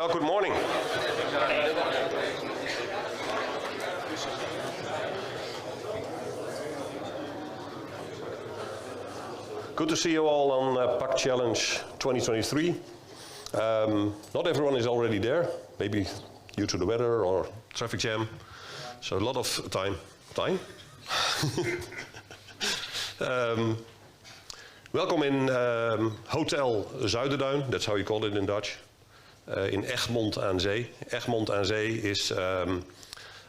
Well, good morning. Good to see you all on PUG Challenge 2023. Not everyone is already there, maybe due to the weather or traffic jam. So a lot of time. Welcome in Hotel Zuiderduin, that's how you call it in Dutch, in Egmond aan Zee. Egmond aan Zee is a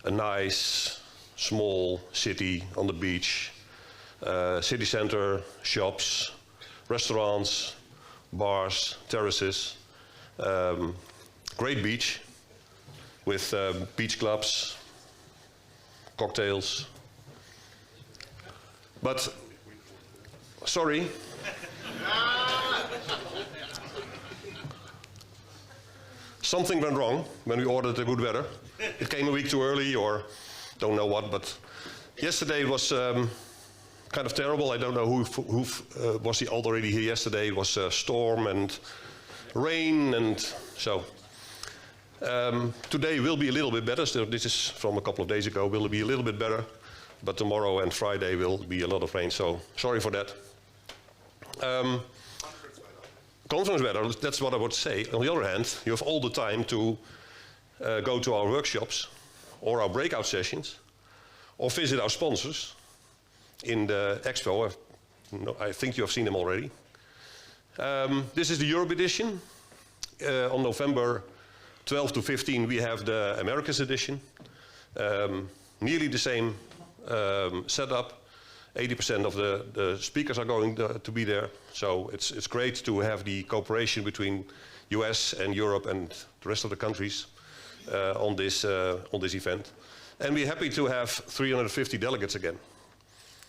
nice, small city on the beach. City center, shops, restaurants, bars, terraces. Great beach with beach clubs, cocktails. But, sorry. Something went wrong when we ordered the good weather. It came a week too early or don't know what, but yesterday it was kind of terrible. I don't know who was already here yesterday. It was a storm and rain, and so today will be a little bit better. So this is from a couple of days ago. Will be a little bit better, but tomorrow and Friday will be a lot of rain. So sorry for that. Conference weather, that's what I would say. On the other hand, you have all the time to go to our workshops or our breakout sessions or visit our sponsors in the expo. I think you have seen them already. This is the Europe edition. On November 12 to 15 we have the Americas edition. Nearly the same setup. 80% of the speakers are going to be there. So it's great to have the cooperation between US and Europe and the rest of the countries on this event. And we're happy to have 350 delegates again.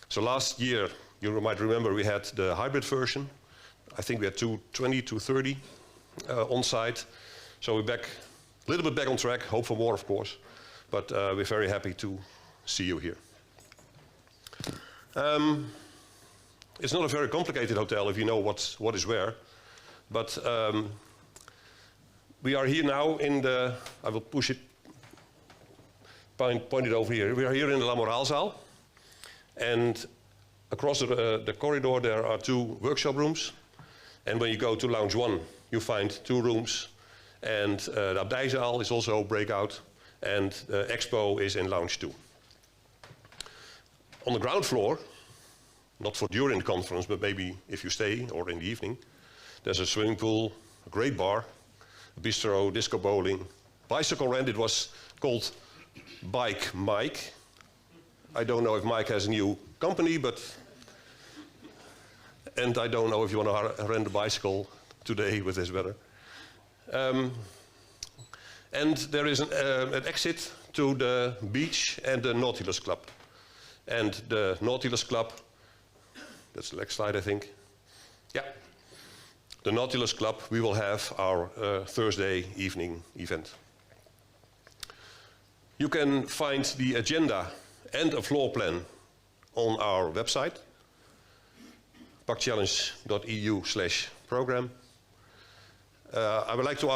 So last year, you might remember, we had the hybrid version. I think we had 220 to 30 on site. So we're back, a little bit back on track, hope for more of course. But we're very happy to see you here. It's not a very complicated hotel if you know what is where. But we are here now in the, I will push it, point it over here. We are here in the La Moraalzaal. And across the corridor there are 2 workshop rooms. And when you go to Lounge 1, you find 2 rooms. And the Abdijzaal is also breakout. And the expo is in Lounge 2. On the ground floor, not for during the conference, but maybe if you stay or in the evening, there's a swimming pool, a great bar, a bistro, disco bowling, bicycle rent. It was called Bike Mike. I don't know if Mike has a new company, and I don't know if you want to rent a bicycle today with this weather. And there is an exit to the beach and the Nautilus Club. And the Nautilus Club, that's the next slide I think. Yeah, the Nautilus Club, we will have our Thursday evening event. You can find the agenda and a floor plan on our website, pugchallenge.eu/program. I'd like to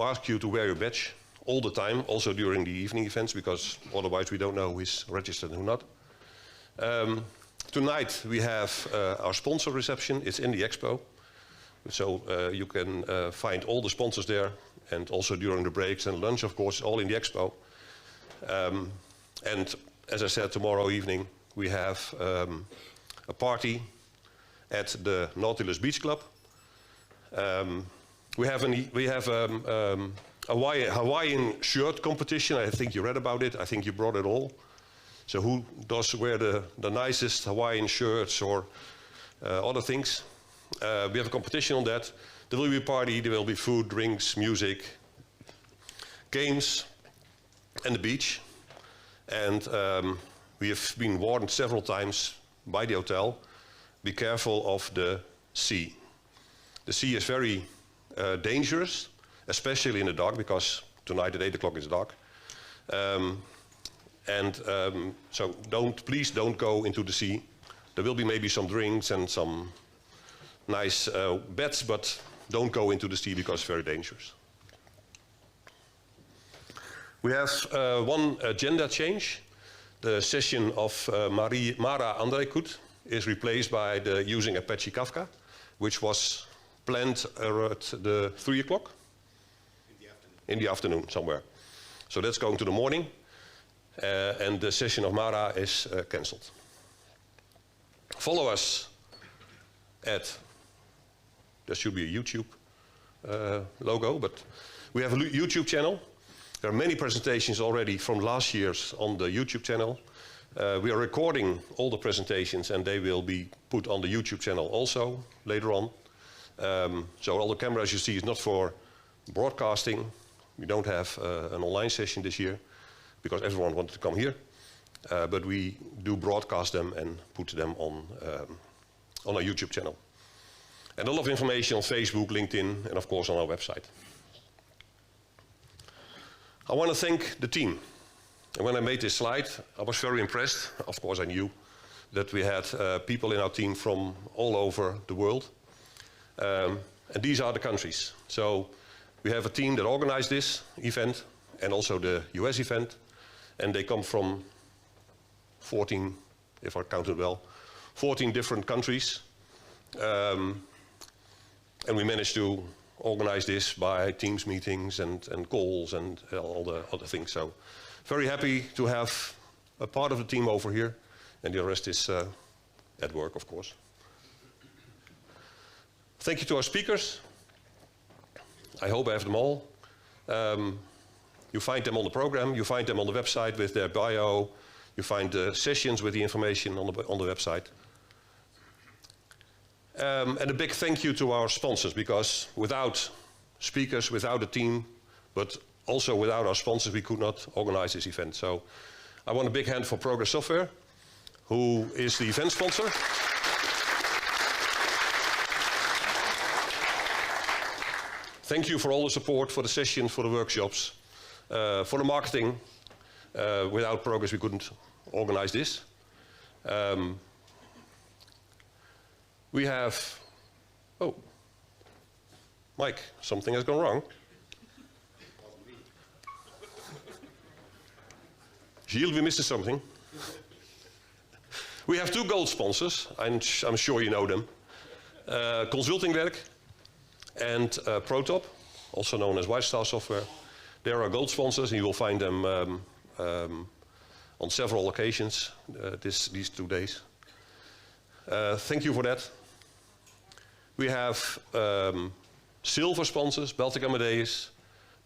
ask you to wear your badge all the time, also during the evening events, because otherwise we don't know who is registered and who not. Tonight we have our sponsor reception. It's in the expo, so you can find all the sponsors there, and also during the breaks and lunch, of course, all in the expo. And as I said, tomorrow evening we have a party at the Nautilus Beach Club. We have a Hawaiian shirt competition. I think you read about it. I think you brought it all. So who does wear the nicest Hawaiian shirts or other things? We have a competition on that. There will be a party. There will be food, drinks, music, games, and the beach. And we have been warned several times by the hotel, be careful of the sea. The sea is very dangerous, especially in the dark, because tonight at 8 o'clock it's dark. So please don't go into the sea. There will be maybe some drinks and some nice beds, but don't go into the sea because it's very dangerous. We have one agenda change. The session of Mara Andrejkut is replaced by the using Apache Kafka, which was planned at the 3 o'clock? In the afternoon, somewhere. So that's going to the morning, and the session of Mara is cancelled. Follow us at, there should be a YouTube logo, but we have a YouTube channel. There are many presentations already from last year's on the YouTube channel. We are recording all the presentations and they will be put on the YouTube channel also later on. So all the cameras you see is not for broadcasting. We don't have an online session this year because everyone wanted to come here. But we do broadcast them and put them on our YouTube channel. And a lot of information on Facebook, LinkedIn, and of course on our website. I want to thank the team. And when I made this slide, I was very impressed. Of course, I knew that we had people in our team from all over the world. And these are the countries. So we have a team that organized this event and also the US event. And they come from 14, if I counted well, 14 different countries. And we managed to organize this by Teams meetings and calls and all the other things. So very happy to have a part of the team over here, and the rest is at work, of course. Thank you to our speakers. I hope I have them all. You find them on the program, you find them on the website with their bio, you find the sessions with the information on the website. And a big thank you to our sponsors, because without speakers, without a team, but also without our sponsors, we could not organize this event. So I want a big hand for Progress Software, who is the event sponsor. Thank you for all the support, for the sessions, for the workshops, for the marketing. Without Progress, we couldn't organize this. We have, oh, Mike, something has gone wrong. Gilles, we missed something. We have two gold sponsors, I'm sure you know them. Consulting Werk and ProTop, also known as White Star Software. They are our gold sponsors, and you will find them on several occasions these 2 days. Thank you for that. We have silver sponsors, Baltic Amadeus,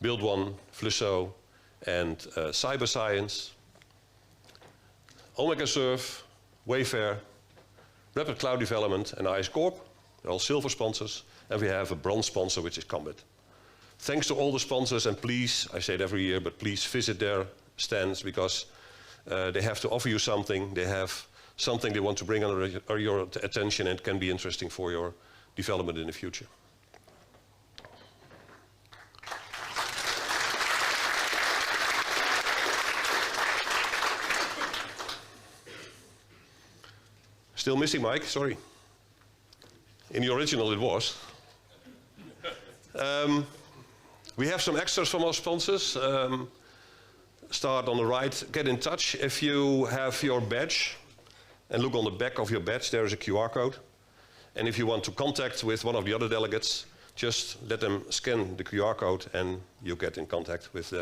Build One, Flusso, and Cyber Science. Omega Surf, Wayfair, Rapid Cloud Development, and IS Corp. They're all silver sponsors. And we have a bronze sponsor, which is Combat. Thanks to all the sponsors, and please, I say it every year, but please visit their stands, because they have to offer you something. They have something they want to bring under your attention, and it can be interesting for your development in the future. Still missing Mike, sorry. In the original it was. We have some extras from our sponsors. Start on the right, get in touch. If you have your badge, and look on the back of your badge, there is a QR code. And if you want to contact with one of the other delegates, just let them scan the QR code and you get in contact with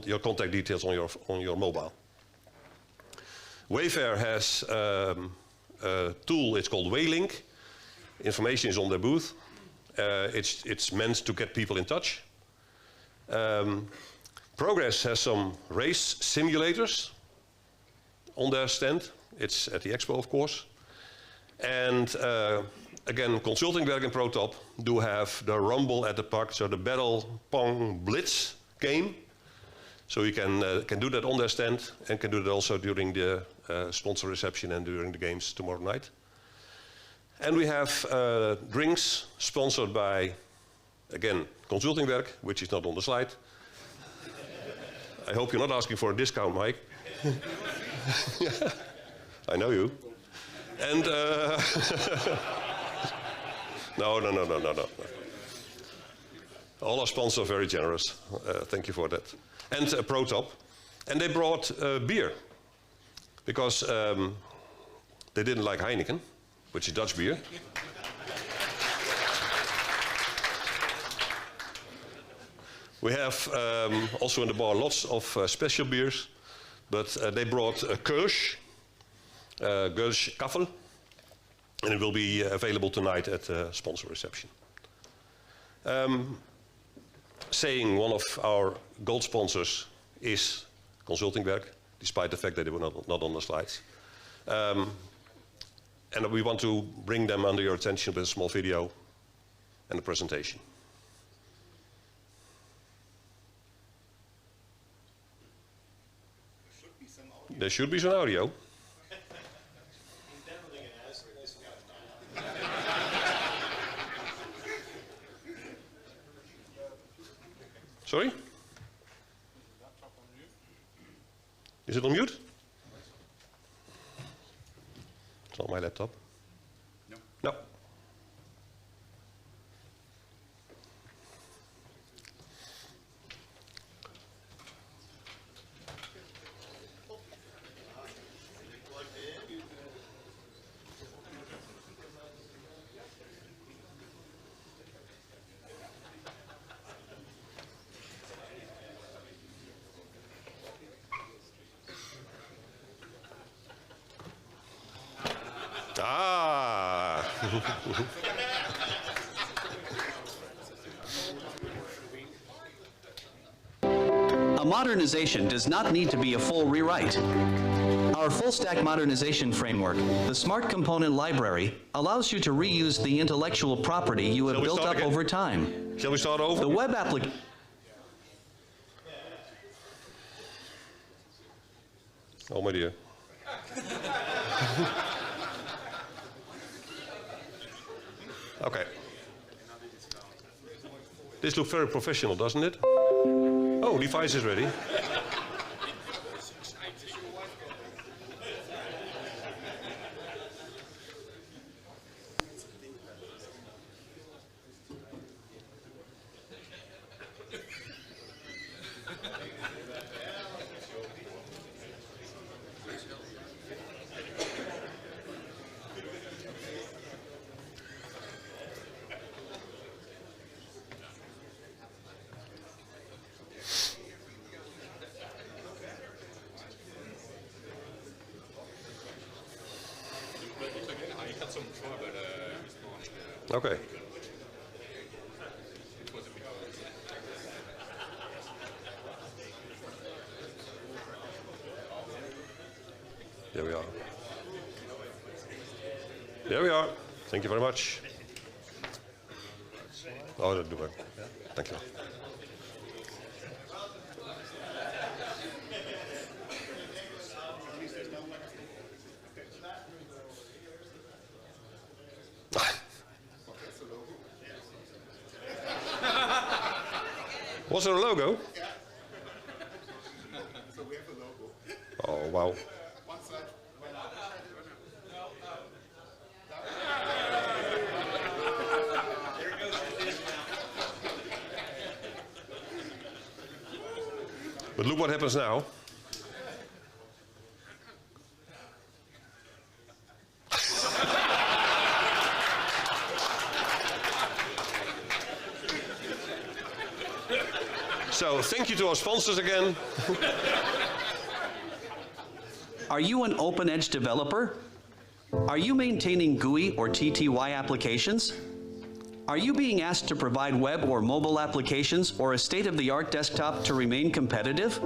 your contact details on your mobile. Wayfair has a tool, it's called Waylink. Information is on their booth. It's meant to get people in touch. Progress has some race simulators on their stand. It's at the expo, of course. And again, Consulting Werk and ProTop do have the Rumble at the PUG, so the Battle Pong Blitz game. So you can do that on their stand, and can do that also during the sponsor reception and during the games tomorrow night. And we have drinks sponsored by, again, Consulting Werk, which is not on the slide. I hope you're not asking for a discount, Mike. I know you. And no. All our sponsors are very generous. Thank you for that. And ProTop. And they brought beer, because they didn't like Heineken, which is Dutch beer. We have also in the bar lots of special beers, but they brought Kölsch, Kölsch Kaffel, and it will be available tonight at the sponsor reception. Saying one of our gold sponsors is Consultingwerk, despite the fact that they were not on the slides. And we want to bring them under your attention with a small video and a presentation. There should be some audio. Sorry? Is it on mute? It's not my laptop. No. No. Ah. A modernization does not need to be a full rewrite. Our full-stack modernization framework, the Smart Component Library, allows you to reuse the intellectual property you have built up over time. Shall we start over? The web application. Oh my dear. Okay. This looks very professional, doesn't it? Oh, device is ready. Okay. There we are. There we are. Thank you very much. Oh, that'll do it. Thank you. Was there a logo? So we have a logo. Oh, wow. One side. But look what happens now. So thank you to our sponsors again. Are you an open edge developer? Are you maintaining GUI or TTY applications? Are you being asked to provide web or mobile applications or a state-of-the-art desktop to remain competitive?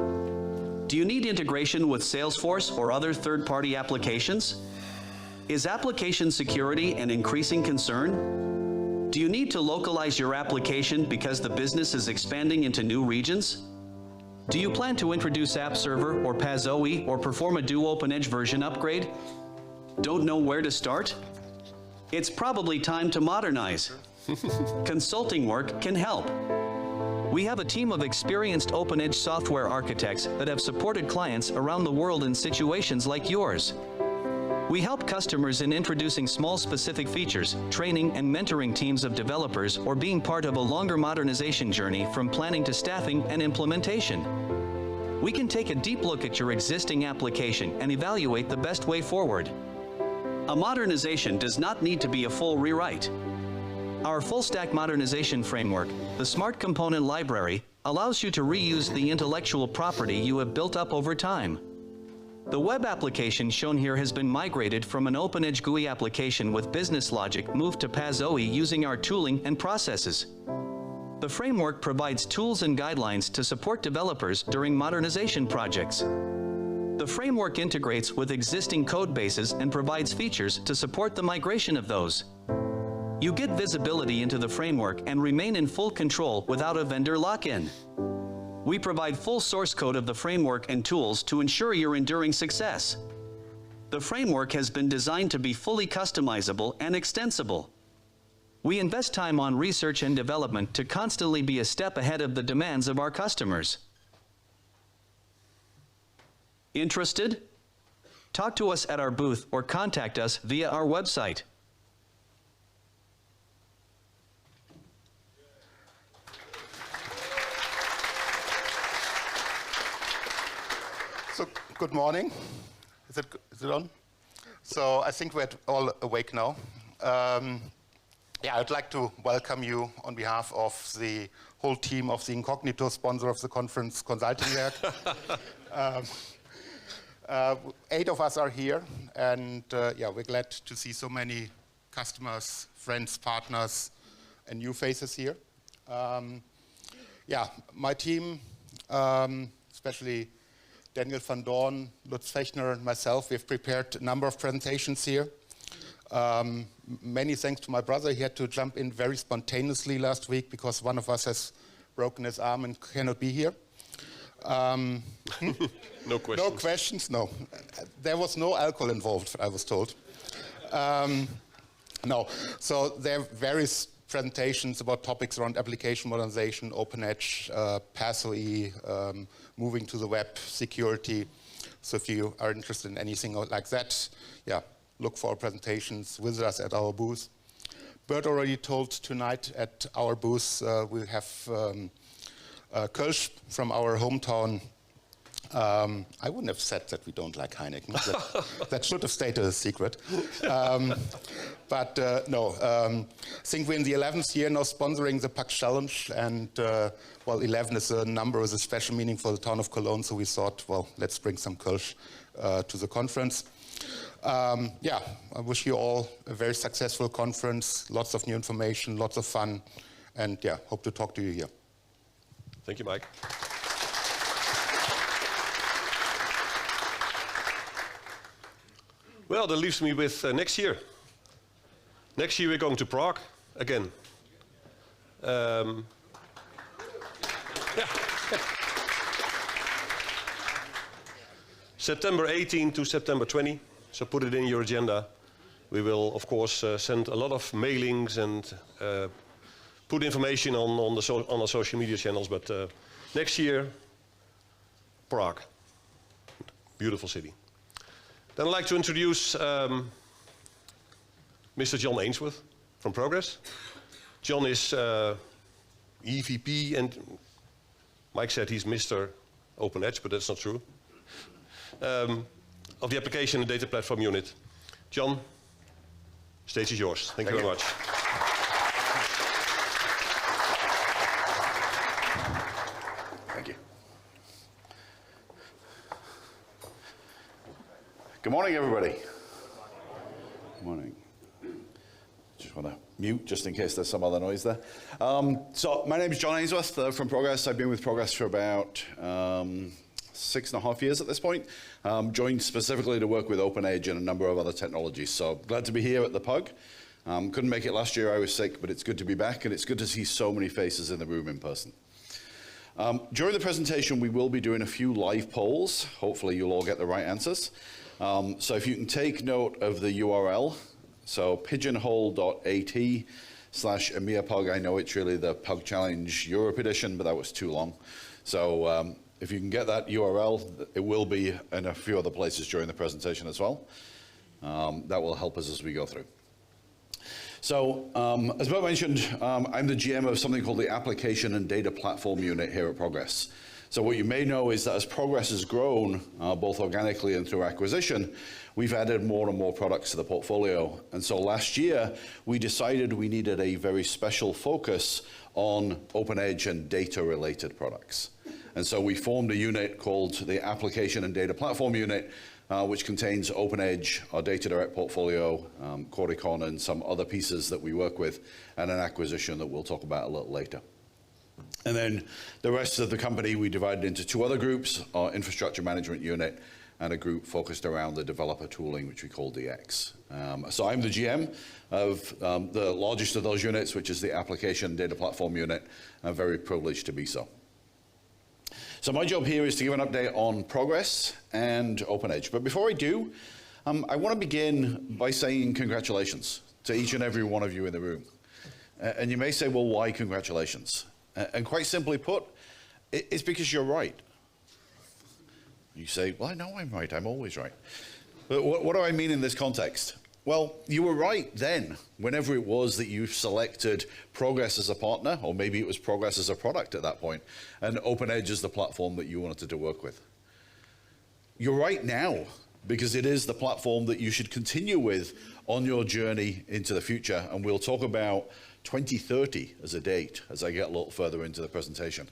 Do you need integration with Salesforce or other third-party applications? Is application security an increasing concern? Do you need to localize your application because the business is expanding into new regions? Do you plan to introduce App Server or PASOE or perform a Duo Open Edge version upgrade? Don't know where to start? It's probably time to modernize. Consulting work can help. We have a team of experienced Open Edge software architects that have supported clients around the world in situations like yours. We help customers in introducing small specific features, training and mentoring teams of developers, or being part of a longer modernization journey from planning to staffing and implementation. We can take a deep look at your existing application and evaluate the best way forward. A modernization does not need to be a full rewrite. Our full-stack modernization framework, the Smart Component Library, allows you to reuse the intellectual property you have built up over time. The web application shown here has been migrated from an OpenEdge GUI application with business logic moved to PAS-OE using our tooling and processes. The framework provides tools and guidelines to support developers during modernization projects. The framework integrates with existing code bases and provides features to support the migration of those. You get visibility into the framework and remain in full control without a vendor lock-in. We provide full source code of the framework and tools to ensure your enduring success. The framework has been designed to be fully customizable and extensible. We invest time on research and development to constantly be a step ahead of the demands of our customers. Interested? Talk to us at our booth or contact us via our website. So, good morning. Is it on? So, I think we're all awake now. Yeah, I'd like to welcome you on behalf of the whole team of the Incognito sponsor of the conference, Consulting Werk. 8 of us are here, and yeah, we're glad to see so many customers, friends, partners, and new faces here. Yeah, my team, especially Daniel van Doorn, Lutz Fechner, and myself, we've prepared a number of presentations here. Many thanks to my brother. He had to jump in very spontaneously last week because one of us has broken his arm and cannot be here. No questions. No questions, no. There was no alcohol involved, I was told. No, so there are various presentations about topics around application modernization, OpenEdge, PAS-OE, moving to the web, security. So if you are interested in anything like that, yeah, look for our presentations, visit us at our booth. Bert already told tonight at our booth, we have Kölsch from our hometown. I wouldn't have said that we don't like Heineken. That should have stayed a secret. But no, I think we're in the 11th year now sponsoring the PUG Challenge. And well, 11 is a number with a special meaning for the town of Cologne. So we thought, well, let's bring some Kölsch to the conference. Yeah, I wish you all a very successful conference, lots of new information, lots of fun. And yeah, hope to talk to you here. Thank you, Mike. Well, that leaves me with next year. Next year we're going to Prague again. Yeah. September 18 to September 20, so put it in your agenda. We will, of course, send a lot of mailings and put information on our social media channels, but next year, Prague. Beautiful city. Then I'd like to introduce Mr. John Ainsworth from Progress. John is EVP, and Mike said he's Mr. OpenEdge, but that's not true, of the Application and Data Platform Unit. John, stage is yours. Thank you very much. Thank you. Good morning, everybody. Good morning. Just want to mute just in case there's some other noise there. So my name is John Ainsworth from Progress. I've been with Progress for about 6.5 years at this point. Joined specifically to work with OpenEdge and a number of other technologies. So glad to be here at the PUG. Couldn't make it last year, I was sick, but it's good to be back, and it's good to see so many faces in the room in person. During the presentation, we will be doing a few live polls. Hopefully you'll all get the right answers. So if you can take note of the URL, so pigeonhole.at/EMEA-PUG. I know it's really the PUG Challenge Europe edition, but that was too long. So if you can get that URL, it will be in a few other places during the presentation as well. That will help us as we go through. So as Bert mentioned, I'm the GM of something called the Application and Data Platform Unit here at Progress. So what you may know is that as Progress has grown, both organically and through acquisition, we've added more and more products to the portfolio. And so last year, we decided we needed a very special focus on open edge and data-related products. And so we formed a unit called the Application and Data Platform Unit, which contains open edge, our data direct portfolio, Corticon, and some other pieces that we work with, and an acquisition that we'll talk about a little later. And then the rest of the company we divided into two other groups, our infrastructure management unit and a group focused around the developer tooling, which we call DX. So I'm the GM of the largest of those units, which is the application data platform unit. I'm very privileged to be so. So my job here is to give an update on Progress and Open Edge. But before I do, I want to begin by saying congratulations to each and every one of you in the room. And you may say, well, why congratulations? And quite simply put, it's because you're right. You say, well, I know I'm right. I'm always right. But what do I mean in this context? Well, you were right then, whenever it was that you selected Progress as a partner, or maybe it was Progress as a product at that point, and Open Edge as the platform that you wanted to work with. You're right now, because it is the platform that you should continue with on your journey into the future. And we'll talk about 2030 as a date as I get a little further into the presentation.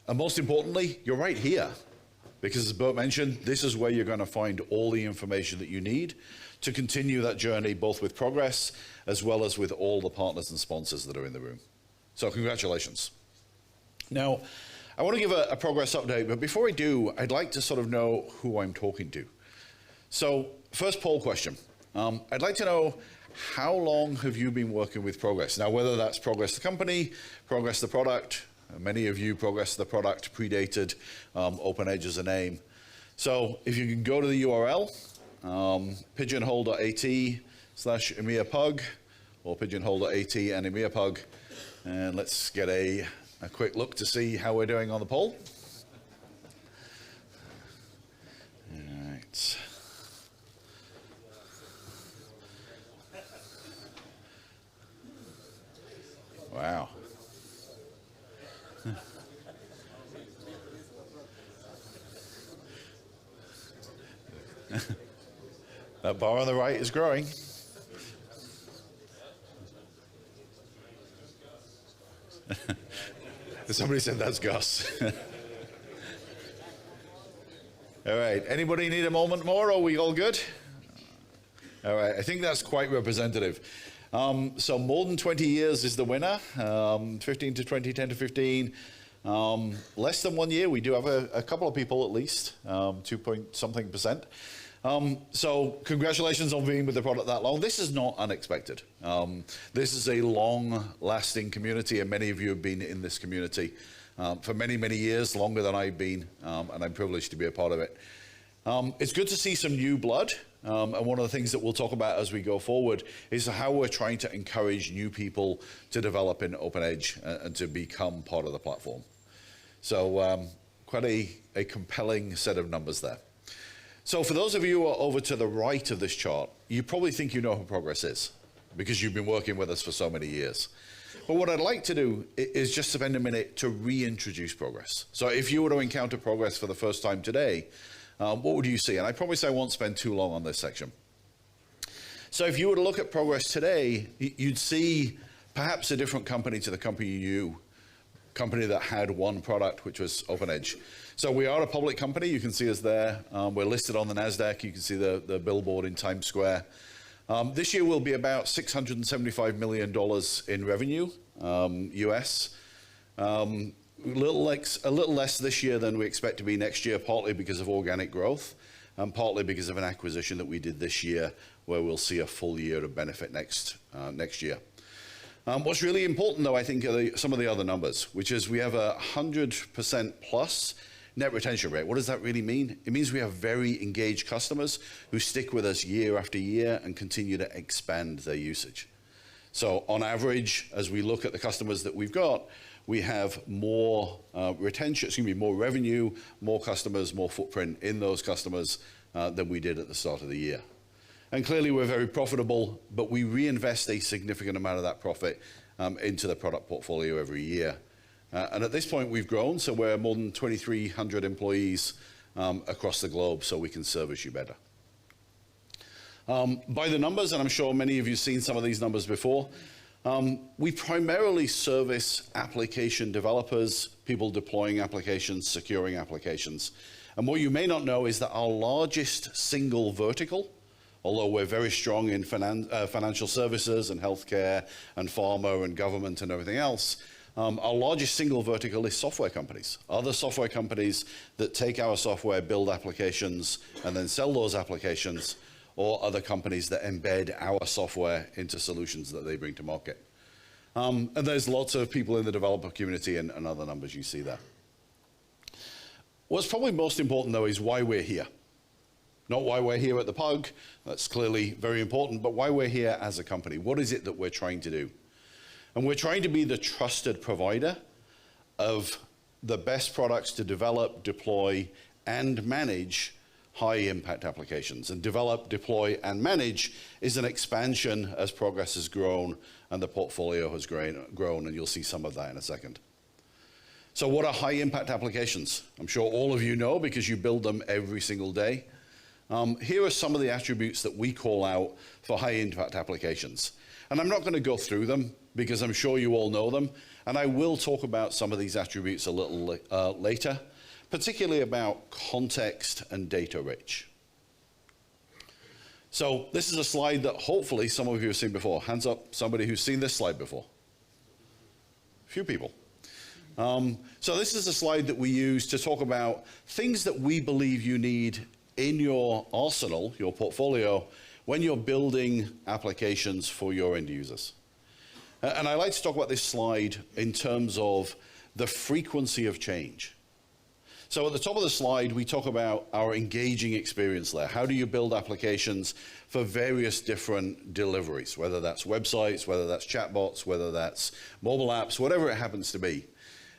And most importantly, you're right here, because as Bert mentioned, this is where you're going to find all the information that you need to continue that journey, both with Progress as well as with all the partners and sponsors that are in the room. So congratulations. Now, I want to give a Progress update, but before I do, I'd like to sort of know who I'm talking to. So first poll question. I'd like to know, how long have you been working with Progress? Now, whether that's Progress the company, Progress the product, many of you, Progress the product predated Open Edge as a name. So if you can go to the URL, pigeonhole.at/EMEA PUG, or pigeonhole.at and EMEA PUG, and let's get a quick look to see how we're doing on the poll. All right. Wow. That bar on the right is growing. Somebody said that's Gus. All right, anybody need a moment more, or are we all good? All right, I think that's quite representative. So more than 20 years is the winner, 15 to 20, 10 to 15. Less than 1 year, we do have a couple of people at least, 2-point-something%. So congratulations on being with the product that long. This is not unexpected. This is a long-lasting community, and many of you have been in this community for many, many years, longer than I've been, and I'm privileged to be a part of it. It's good to see some new blood, and one of the things that we'll talk about as we go forward is how we're trying to encourage new people to develop in Open Edge and to become part of the platform. So quite a compelling set of numbers there. So for those of you who are over to the right of this chart, you probably think you know who Progress is because you've been working with us for so many years. But what I'd like to do is just spend a minute to reintroduce Progress. So if you were to encounter Progress for the first time today, what would you see? And I promise I won't spend too long on this section. So if you were to look at Progress today, you'd see perhaps a different company to the company you knew, company that had one product, which was Open Edge. So we are a public company. You can see us there. We're listed on the NASDAQ. You can see the billboard in Times Square. This year will be about $675 million in revenue, US. A little less this year than we expect to be next year, partly because of organic growth, and partly because of an acquisition that we did this year, where we'll see a full year of benefit next year. What's really important, though, I think, are some of the other numbers, which is we have a 100% plus net retention rate. What does that really mean? It means we have very engaged customers who stick with us year after year and continue to expand their usage. So on average, as we look at the customers that we've got, we have more more revenue, more customers, more footprint in those customers than we did at the start of the year. And clearly we're very profitable, but we reinvest a significant amount of that profit into the product portfolio every year. And at this point, we've grown, so we're more than 2,300 employees across the globe, so we can service you better. By the numbers, and I'm sure many of you have seen some of these numbers before, we primarily service application developers, people deploying applications, securing applications. And what you may not know is that our largest single vertical, although we're very strong in financial services and healthcare and pharma and government and everything else, our largest single vertical is software companies. Other software companies that take our software, build applications, and then sell those applications, or other companies that embed our software into solutions that they bring to market. And there's lots of people in the developer community and other numbers you see there. What's probably most important, though, is why we're here. Not why we're here at the PUG, that's clearly very important, but why we're here as a company. What is it that we're trying to do? And we're trying to be the trusted provider of the best products to develop, deploy, and manage high-impact applications. And develop, deploy, and manage is an expansion as Progress has grown and the portfolio has grown, and you'll see some of that in a second. So what are high-impact applications? I'm sure all of you know because you build them every single day. Here are some of the attributes that we call out for high-impact applications. And I'm not going to go through them because I'm sure you all know them. And I will talk about some of these attributes a little later, particularly about context and data rich. So this is a slide that hopefully some of you have seen before. Hands up, somebody who's seen this slide before. A few people. So this is a slide that we use to talk about things that we believe you need in your arsenal, your portfolio, when you're building applications for your end users. And I like to talk about this slide in terms of the frequency of change. So at the top of the slide, we talk about our engaging experience layer. How do you build applications for various different deliveries, whether that's websites, whether that's chatbots, whether that's mobile apps, whatever it happens to be.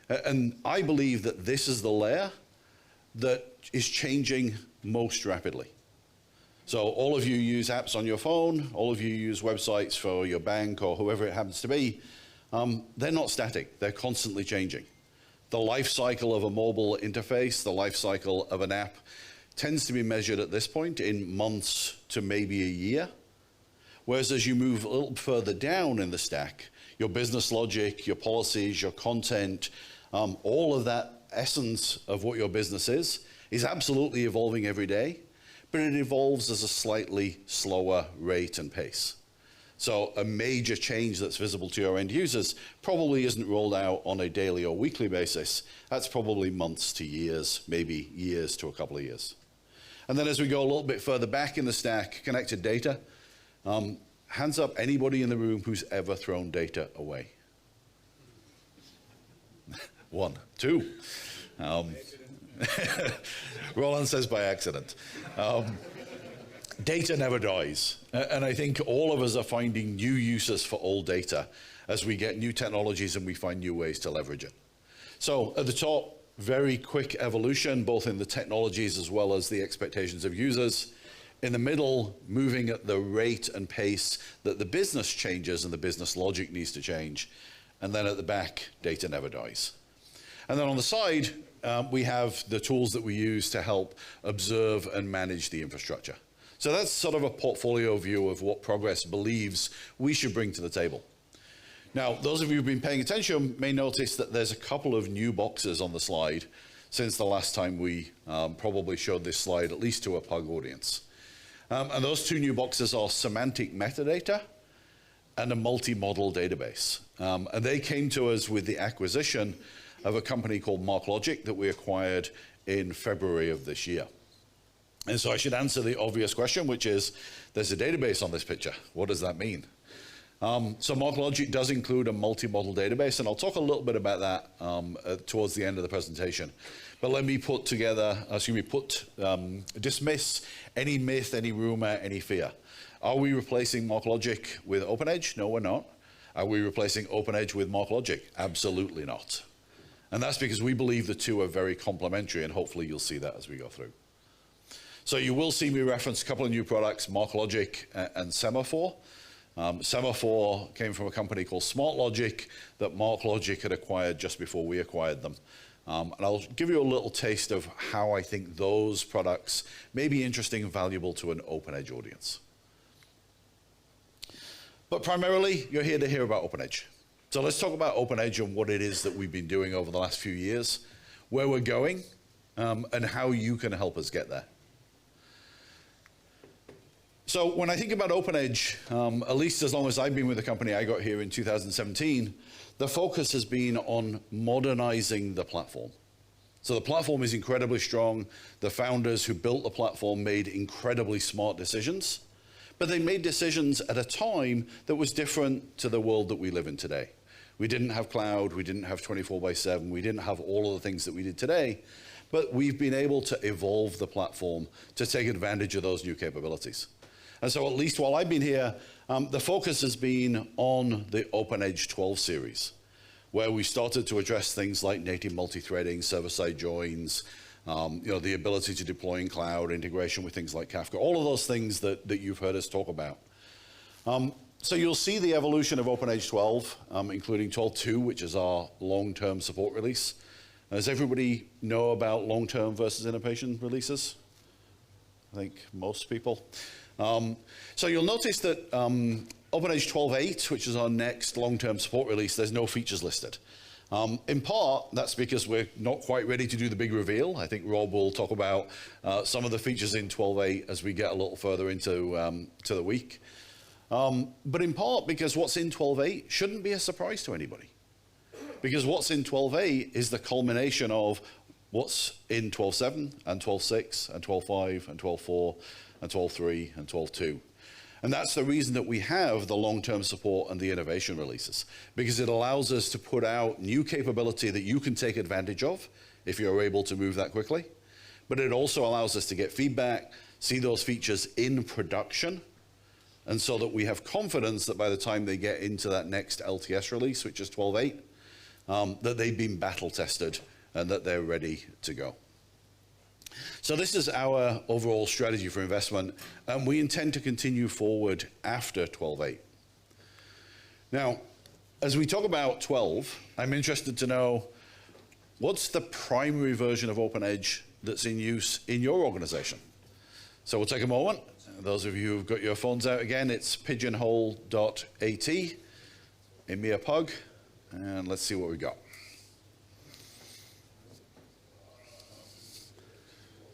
And I believe that this is the layer that is changing most rapidly. So all of you use apps on your phone, all of you use websites for your bank or whoever it happens to be. They're not static, they're constantly changing. The life cycle of a mobile interface, the life cycle of an app tends to be measured at this point in months to maybe a year. Whereas as you move a little further down in the stack, your business logic, your policies, your content, all of that essence of what your business is absolutely evolving every day, but it evolves at a slightly slower rate and pace. So a major change that's visible to your end users probably isn't rolled out on a daily or weekly basis. That's probably months to years, maybe years to a couple of years. And then as we go a little bit further back in the stack, connected data, hands up anybody in the room who's ever thrown data away. 1, 2. Roland says by accident. Data never dies. And I think all of us are finding new uses for old data as we get new technologies and we find new ways to leverage it. So at the top, very quick evolution, both in the technologies as well as the expectations of users. In the middle, moving at the rate and pace that the business changes and the business logic needs to change. And then at the back, data never dies. And then on the side, we have the tools that we use to help observe and manage the infrastructure. So that's sort of a portfolio view of what Progress believes we should bring to the table. Now, those of you who've been paying attention may notice that there's a couple of new boxes on the slide since the last time we probably showed this slide, at least to a PUG audience. And those two new boxes are semantic metadata and a multi-model database. And they came to us with the acquisition of a company called MarkLogic that we acquired in February of this year. And so I should answer the obvious question, which is, there's a database on this picture. What does that mean? So MarkLogic does include a multi-model database, and I'll talk a little bit about that towards the end of the presentation. But let me dismiss any myth, any rumor, any fear. Are we replacing MarkLogic with OpenEdge? No, we're not. Are we replacing OpenEdge with MarkLogic? Absolutely not. And that's because we believe the two are very complementary, and hopefully you'll see that as we go through. So you will see me reference a couple of new products, MarkLogic and Semaphore. Semaphore came from a company called SmartLogic that MarkLogic had acquired just before we acquired them. And I'll give you a little taste of how I think those products may be interesting and valuable to an OpenEdge audience. But primarily, you're here to hear about OpenEdge. So let's talk about OpenEdge and what it is that we've been doing over the last few years, where we're going, and how you can help us get there. So when I think about OpenEdge, at least as long as I've been with the company, I got here in 2017, the focus has been on modernizing the platform. So the platform is incredibly strong. The founders who built the platform made incredibly smart decisions, but they made decisions at a time that was different to the world that we live in today. We didn't have cloud, we didn't have 24/7, we didn't have all of the things that we did today, but we've been able to evolve the platform to take advantage of those new capabilities. And so at least while I've been here, the focus has been on the OpenEdge 12 series, where we started to address things like native multi-threading, server-side joins, the ability to deploy in cloud, integration with things like Kafka, all of those things that you've heard us talk about. So you'll see the evolution of OpenEdge 12, including 12.2, which is our long-term support release. Does everybody know about long-term versus innovation releases? I think most people. So you'll notice that OpenEdge 12.8, which is our next long-term support release, there's no features listed. In part, that's because we're not quite ready to do the big reveal. I think Rob will talk about some of the features in 12.8 as we get a little further into to the week. But in part because what's in 12.8 shouldn't be a surprise to anybody. Because what's in 12.8 is the culmination of what's in 12.7 and 12.6 and 12.5 and 12.4 and 12.3 and 12.2. And that's the reason that we have the long-term support and the innovation releases, because it allows us to put out new capability that you can take advantage of if you're able to move that quickly. But it also allows us to get feedback, see those features in production, and so that we have confidence that by the time they get into that next LTS release, which is 12.8, that they've been battle tested and that they're ready to go. So this is our overall strategy for investment, and we intend to continue forward after 12.8. Now, as we talk about 12, I'm interested to know what's the primary version of OpenEdge that's in use in your organization. So we'll take a moment. Those of you who've got your phones out again, it's pigeonhole.at, EMEA PUG, and let's see what we got.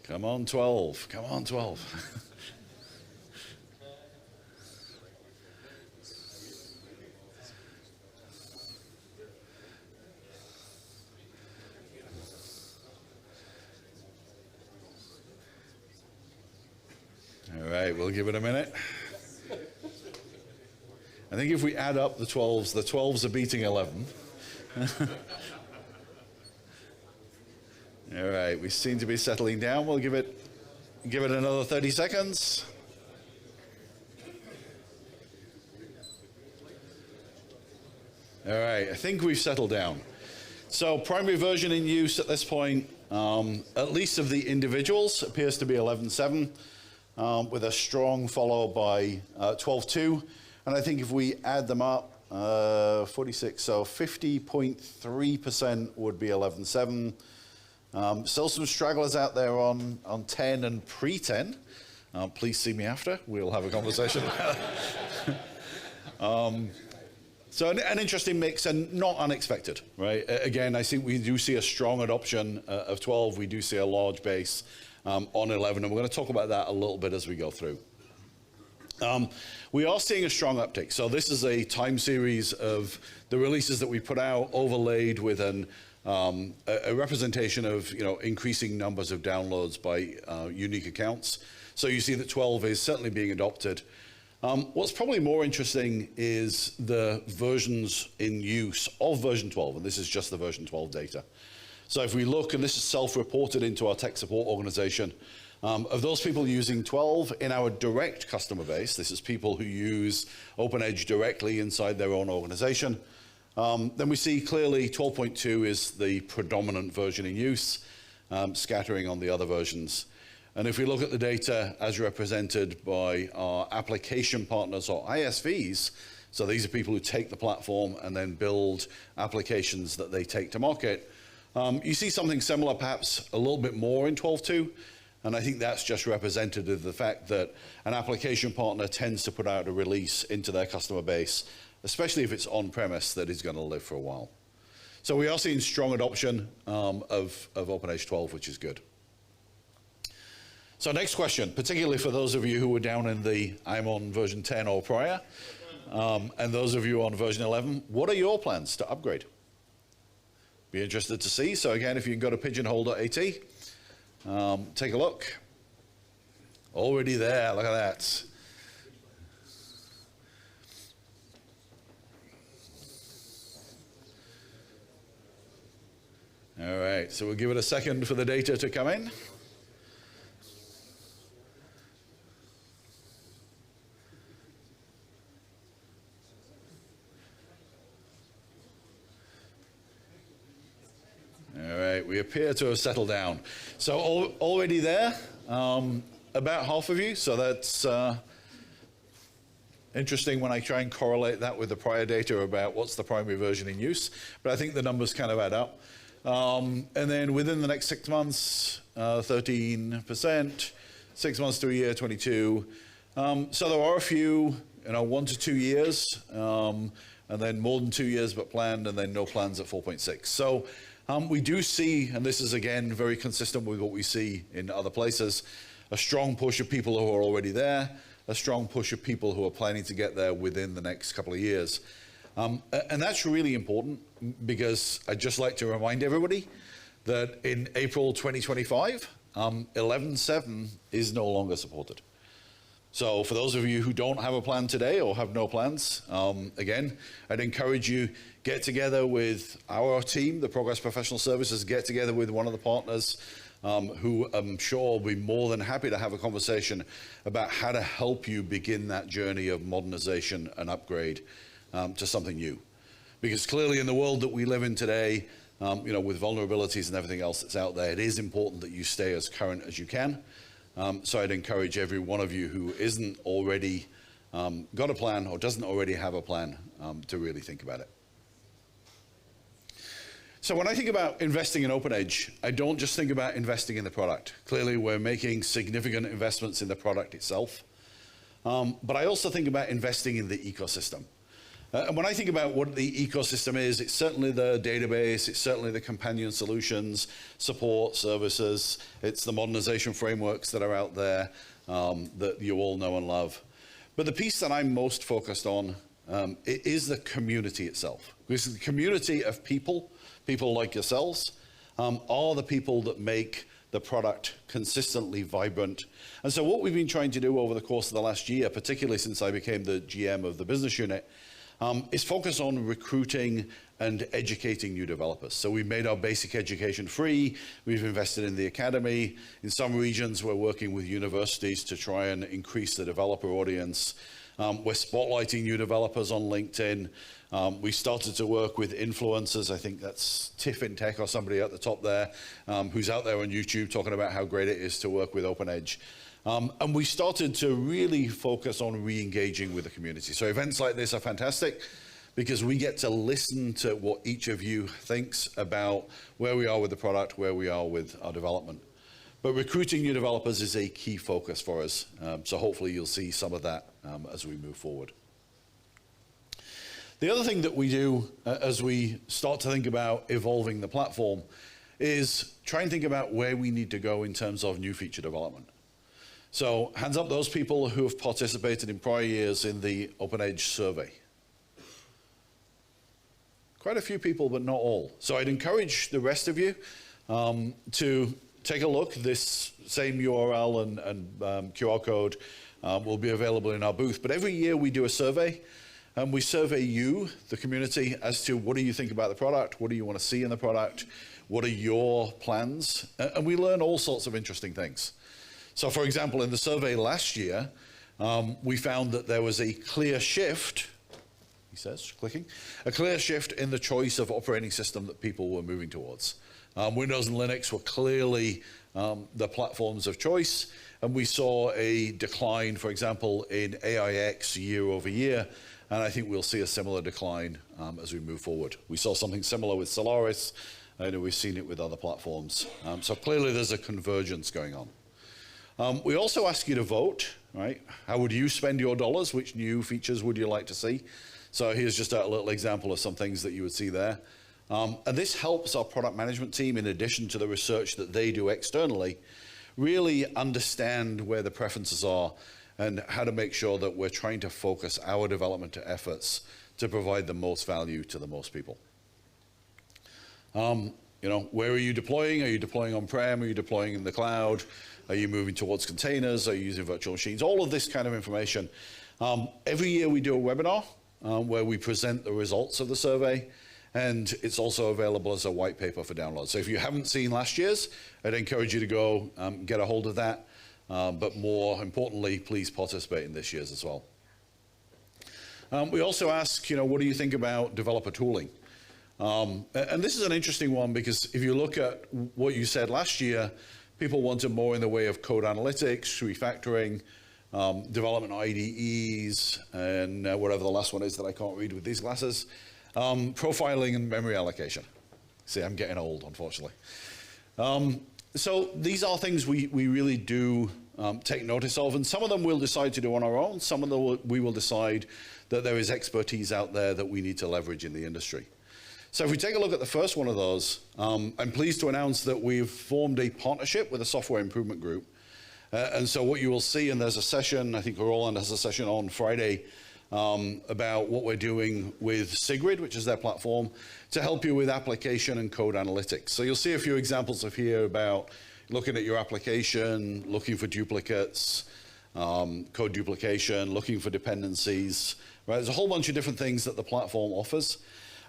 Come on, 12. Come on, 12. All right, we'll give it a minute. I think if we add up the 12s are beating 11. All right, we seem to be settling down. We'll give it another 30 seconds. All right, I think we've settled down. So primary version in use at this point, at least of the individuals, appears to be 11.7, with a strong follow by 12.2. And I think if we add them up, 46, so 50.3% would be 11.7. Still some stragglers out there on 10 and pre-10. Please see me after. We'll have a conversation. So an interesting mix and not unexpected, right? Again, I think we do see a strong adoption of 12. We do see a large base on 11, and we're going to talk about that a little bit as we go through. We are seeing a strong uptake. So this is a time series of the releases that we put out, overlaid with a representation of increasing numbers of downloads by unique accounts. So you see that 12 is certainly being adopted. What's probably more interesting is the versions in use of version 12, and this is just the version 12 data. So if we look, and this is self-reported into our tech support organization, of those people using 12 in our direct customer base, this is people who use OpenEdge directly inside their own organization, then we see clearly 12.2 is the predominant version in use, scattering on the other versions. And if we look at the data as represented by our application partners or ISVs, so these are people who take the platform and then build applications that they take to market, you see something similar, perhaps a little bit more in 12.2. And I think that's just representative of the fact that an application partner tends to put out a release into their customer base, especially if it's on-premise, that is going to live for a while. So we are seeing strong adoption of OpenEdge 12, which is good. So next question, particularly for those of you who were down in the I'm on version 10 or prior, and those of you on version 11, what are your plans to upgrade? Be interested to see. So again, if you can go to pigeonhole.at, take a look. Already there, look at that. All right, so we'll give it a second for the data to come in. All right, we appear to have settled down. So already there, about half of you, so that's interesting when I try and correlate that with the prior data about what's the primary version in use, but I think the numbers kind of add up. And then within the next 6 months, 13%, 6 months to a year, 22. So there are a few, 1 to 2 years, and then more than 2 years but planned, and then no plans at 4.6. So we do see, and this is again very consistent with what we see in other places, a strong push of people who are already there, a strong push of people who are planning to get there within the next couple of years. And that's really important because I'd just like to remind everybody that in April 2025, 11.7 is no longer supported. So for those of you who don't have a plan today or have no plans, again, I'd encourage you, get together with our team, the Progress Professional Services, get together with one of the partners who I'm sure will be more than happy to have a conversation about how to help you begin that journey of modernization and upgrade to something new. Because clearly in the world that we live in today, with vulnerabilities and everything else that's out there, it is important that you stay as current as you can. So I'd encourage every one of you who isn't already got a plan or doesn't already have a plan to really think about it. So when I think about investing in OpenEdge, I don't just think about investing in the product. Clearly, we're making significant investments in the product itself. But I also think about investing in the ecosystem. And when I think about what the ecosystem is, it's certainly the database, it's certainly the companion solutions, support, services, it's the modernization frameworks that are out there that you all know and love. But the piece that I'm most focused on is the community itself. Because the community of people like yourselves, are the people that make the product consistently vibrant. And so what we've been trying to do over the course of the last year, particularly since I became the GM of the business unit, is focus on recruiting and educating new developers. So we've made our basic education free. We've invested in the academy. In some regions, we're working with universities to try and increase the developer audience. We're spotlighting new developers on LinkedIn. We started to work with influencers. I think that's Tiff in Tech or somebody at the top there, who's out there on YouTube talking about how great it is to work with OpenEdge. And we started to really focus on re-engaging with the community. So events like this are fantastic because we get to listen to what each of you thinks about where we are with the product, where we are with our development. But recruiting new developers is a key focus for us. So hopefully you'll see some of that as we move forward. The other thing that we do as we start to think about evolving the platform is try and think about where we need to go in terms of new feature development. So hands up those people who have participated in prior years in the OpenEdge survey. Quite a few people, but not all. So I'd encourage the rest of you to take a look. This same URL and QR code will be available in our booth. But every year we do a survey, and we survey you, the community, as to what do you think about the product? What do you want to see in the product? What are your plans? And we learn all sorts of interesting things. So for example, in the survey last year, we found that there was a clear shift, he says, clicking, a clear shift in the choice of operating system that people were moving towards. Windows and Linux were clearly the platforms of choice. And we saw a decline, for example, in AIX year over year. And I think we'll see a similar decline as we move forward. We saw something similar with Solaris. I know we've seen it with other platforms. So clearly there's a convergence going on. We also ask you to vote, right? How would you spend your dollars? Which new features would you like to see? So here's just a little example of some things that you would see there. And this helps our product management team, in addition to the research that they do externally, really understand where the preferences are and how to make sure that we're trying to focus our development efforts to provide the most value to the most people. You know, where are you deploying? Are you deploying on-prem? Are you deploying in the cloud? Are you moving towards containers? Are you using virtual machines? All of this kind of information. Every year we do a webinar where we present the results of the survey, and it's also available as a white paper for download. So if you haven't seen last year's, I'd encourage you to go get a hold of that. But more importantly, please participate in this year's as well. We also ask, you know, what do you think about developer tooling? And this is an interesting one, because if you look at what you said last year, people wanted more in the way of code analytics, refactoring, development IDEs, and whatever the last one is that I can't read with these glasses, profiling and memory allocation. See, I'm getting old, unfortunately. So these are things we really do take notice of, and some of them we'll decide to do on our own. Some of them we will decide that there is expertise out there that we need to leverage in the industry. So if we take a look at the first one of those, I'm pleased to announce that we've formed a partnership with a software improvement group. And so what you will see, and there's a session, I think Roland has a session on Friday, about what we're doing with Sigrid, which is their platform, to help you with application and code analytics. So you'll see a few examples of here about looking at your application, looking for duplicates, code duplication, looking for dependencies. Right? There's a whole bunch of different things that the platform offers.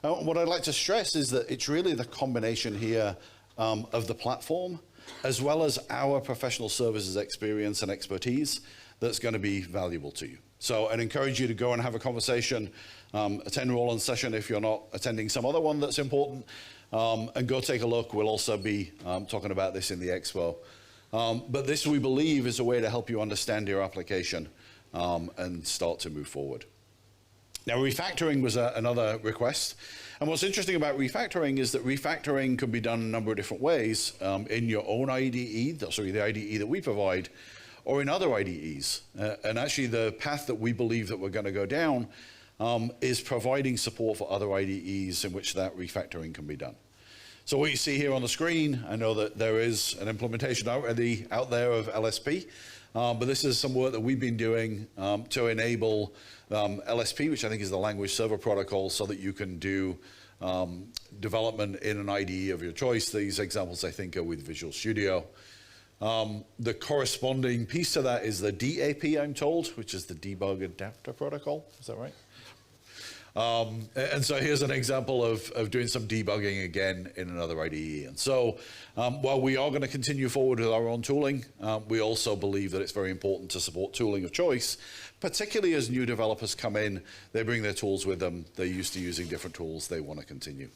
What I'd like to stress is that it's really the combination here of the platform, as well as our professional services experience and expertise, that's going to be valuable to you. So I'd encourage you to go and have a conversation, attend Roland's session if you're not attending some other one that's important, and go take a look. We'll also be talking about this in the expo. But this, we believe, is a way to help you understand your application and start to move forward. Now, refactoring was another request. And what's interesting about refactoring is that refactoring can be done a number of different ways in your own IDE, sorry, the IDE that we provide, or in other IDEs. And actually, the path that we believe that we're going to go down is providing support for other IDEs in which that refactoring can be done. So what you see here on the screen, I know that there is an implementation already out there of LSP, but this is some work that we've been doing to enable LSP, which I think is the language server protocol, so that you can do development in an IDE of your choice. These examples, I think, are with Visual Studio. The corresponding piece to that is the DAP, I'm told, which is the Debug Adapter Protocol. Is that right? And so here's an example of doing some debugging again in another IDE. And so while we are going to continue forward with our own tooling, we also believe that it's very important to support tooling of choice, particularly as new developers come in, they bring their tools with them, they're used to using different tools, they want to continue.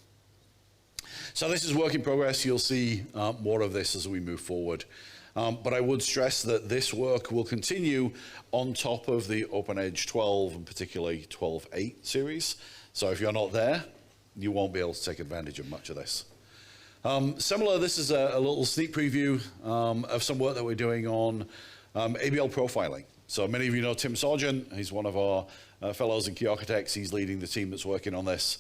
So this is work in progress. You'll see more of this as we move forward. But I would stress that this work will continue on top of the OpenEdge 12 and particularly 12.8 series. So if you're not there, you won't be able to take advantage of much of this. Similar, this is a little sneak preview of some work that we're doing on ABL profiling. So many of you know Tim Sargent. He's one of our fellows and key architects. He's leading the team that's working on this.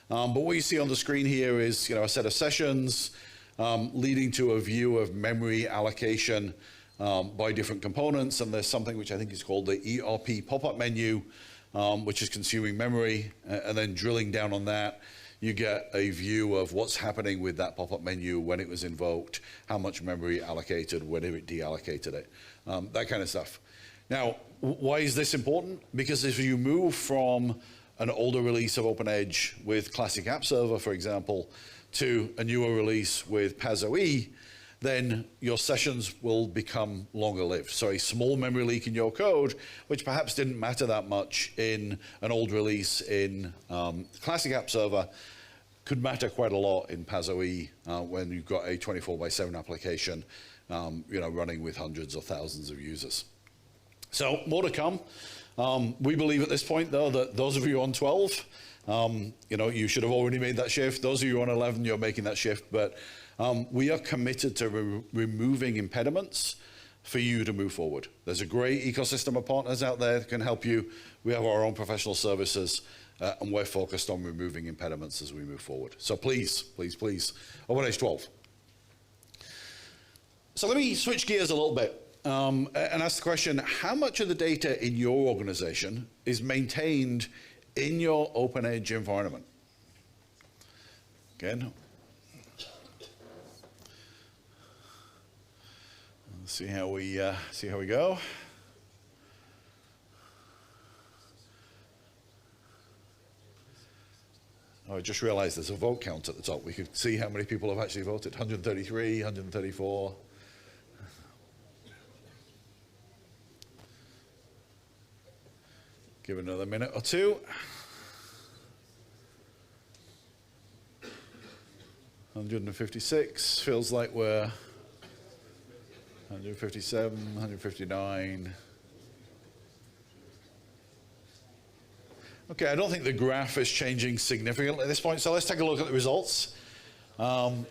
But what you see on the screen here is, a set of sessions leading to a view of memory allocation by different components. And there's something which I think is called the ERP pop-up menu, which is consuming memory. And then drilling down on that, you get a view of what's happening with that pop-up menu when it was invoked, how much memory allocated, whether it deallocated it, that kind of stuff. Now, why is this important? Because if you move from an older release of OpenEdge with Classic App Server, for example, to a newer release with PAS-OE, then your sessions will become longer lived. So a small memory leak in your code, which perhaps didn't matter that much in an old release in Classic App Server, could matter quite a lot in PAS-OE when you've got a 24/7 application running with hundreds or thousands of users. So more to come. We believe at this point, though, that those of you on 12, you should have already made that shift. Those of you on 11, you're making that shift. But we are committed to removing impediments for you to move forward. There's a great ecosystem of partners out there that can help you. We have our own professional services, and we're focused on removing impediments as we move forward. So please, please, please, Open Edge 12. So let me switch gears a little bit. And ask the question, how much of the data in your organization is maintained in your Open Edge environment? Again, let's see how we go. Oh, I just realized there's a vote count at the top. We could see how many people have actually voted. 133, 134. Give it another minute or two. 156, feels like we're 157, 159. Okay, I don't think the graph is changing significantly at this point, so let's take a look at the results. So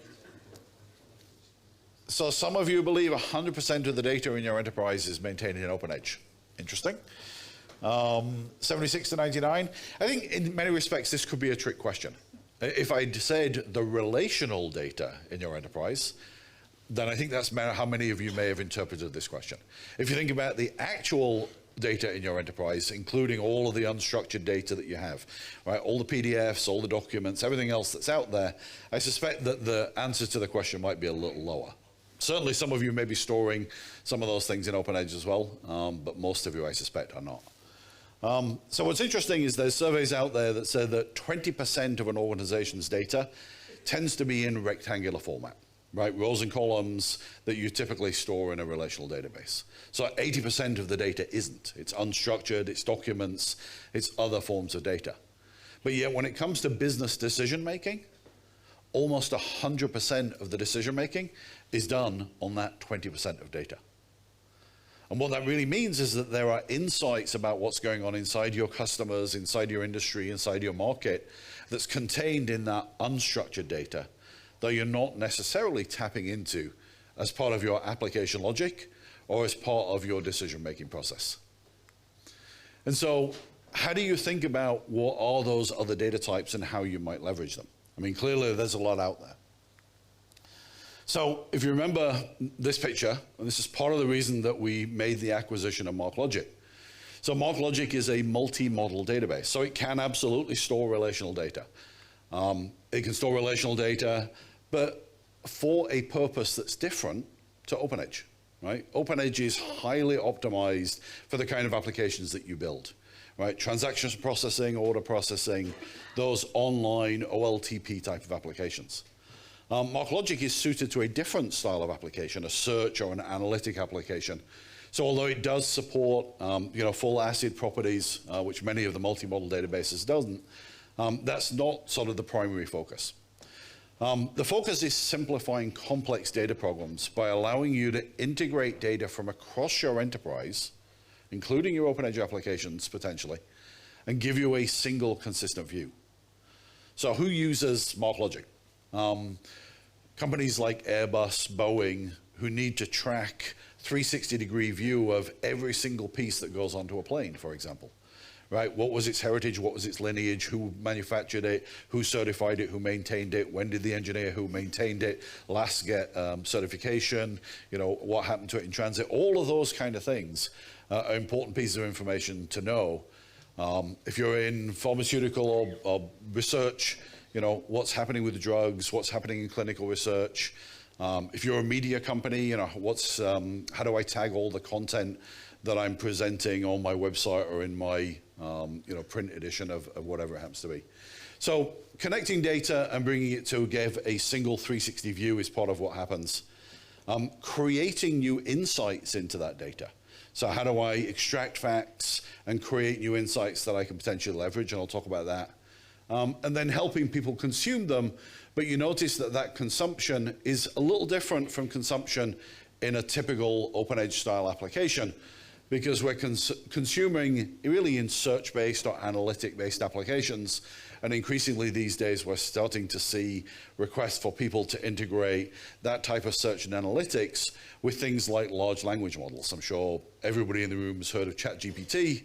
some of you believe 100% of the data in your enterprise is maintained in Open Edge. Interesting. 76 to 99. I think in many respects this could be a trick question. If I'd said the relational data in your enterprise, then I think that's how many of you may have interpreted this question. If you think about the actual data in your enterprise, including all of the unstructured data that you have, right? All the PDFs, all the documents, everything else that's out there, I suspect that the answer to the question might be a little lower. Certainly some of you may be storing some of those things in Open Edge as well, but most of you, I suspect, are not. So what's interesting is there's surveys out there that say that 20% of an organization's data tends to be in rectangular format, right? Rows and columns that you typically store in a relational database. So 80% of the data isn't. It's unstructured, it's documents, it's other forms of data. But yet when it comes to business decision making, almost 100% of the decision making is done on that 20% of data. And what that really means is that there are insights about what's going on inside your customers, inside your industry, inside your market, that's contained in that unstructured data that you're not necessarily tapping into as part of your application logic or as part of your decision-making process. And so how do you think about what are those other data types and how you might leverage them? I mean, clearly there's a lot out there. So if you remember this picture, and this is part of the reason that we made the acquisition of MarkLogic. So MarkLogic is a multi-model database. So it can absolutely store relational data. It can store relational data, but for a purpose that's different to Open Edge, right? Open Edge is highly optimized for the kind of applications that you build, right? Transactions processing, order processing, those online OLTP type of applications. MarkLogic is suited to a different style of application, a search or an analytic application. So although it does support full ACID properties, which many of the multi-model databases doesn't, that's not sort of the primary focus. The focus is simplifying complex data problems by allowing you to integrate data from across your enterprise, including your Open Edge applications potentially, and give you a single consistent view. So who uses MarkLogic? Companies like Airbus, Boeing, who need to track 360-degree view of every single piece that goes onto a plane, for example, right? What was its heritage? What was its lineage? Who manufactured it? Who certified it? Who maintained it? When did the engineer who maintained it last get certification? What happened to it in transit? All of those kind of things are important pieces of information to know. If you're in pharmaceutical or research, what's happening with the drugs, what's happening in clinical research. If you're a media company, how do I tag all the content that I'm presenting on my website or in my, print edition of whatever it happens to be. So connecting data and bringing it to give a single 360 view is part of what happens. Creating new insights into that data. So how do I extract facts and create new insights that I can potentially leverage, and I'll talk about that. And then helping people consume them, but you notice that consumption is a little different from consumption in a typical OpenEdge style application, because we're consuming really in search-based or analytic-based applications. And increasingly these days, we're starting to see requests for people to integrate that type of search and analytics with things like large language models. I'm sure everybody in the room has heard of ChatGPT.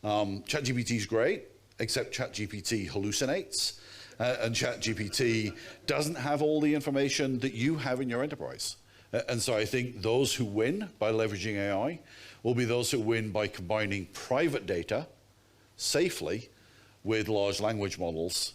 ChatGPT is great, except ChatGPT hallucinates. And ChatGPT doesn't have all the information that you have in your enterprise. And so I think those who win by leveraging AI will be those who win by combining private data safely with large language models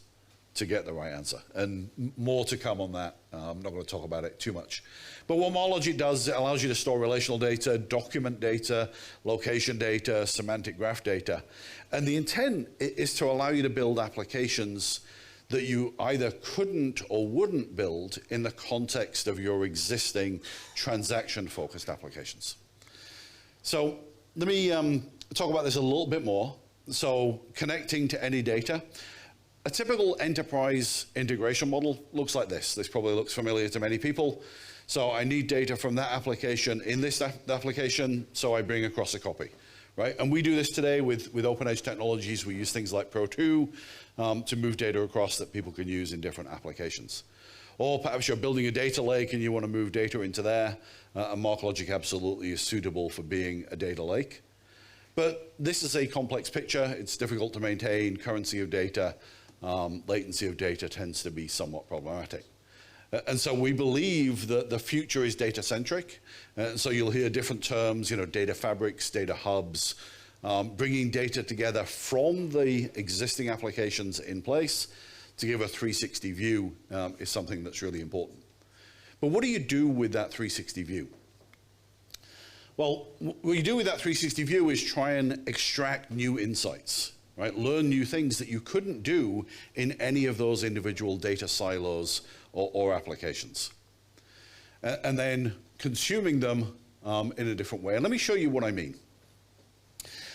to get the right answer. And more to come on that. I'm not going to talk about it too much. But what MarLogic does, it allows you to store relational data, document data, location data, semantic graph data. And the intent is to allow you to build applications that you either couldn't or wouldn't build in the context of your existing transaction-focused applications. So let me talk about this a little bit more. So connecting to any data. A typical enterprise integration model looks like this. This probably looks familiar to many people. So I need data from that application in this application, so I bring across a copy, right? And we do this today with OpenEdge technologies. We use things like Pro2 to move data across that people can use in different applications. Or perhaps you're building a data lake and you want to move data into there, and MarLogic absolutely is suitable for being a data lake. But this is a complex picture. It's difficult to maintain. Currency of data, latency of data tends to be somewhat problematic. And so we believe that the future is data-centric. And so you'll hear different terms, data fabrics, data hubs, bringing data together from the existing applications in place to give a 360 view is something that's really important. But what do you do with that 360 view? Well, what you do with that 360 view is try and extract new insights, right? Learn new things that you couldn't do in any of those individual data silos or applications. And then consuming them in a different way. And let me show you what I mean.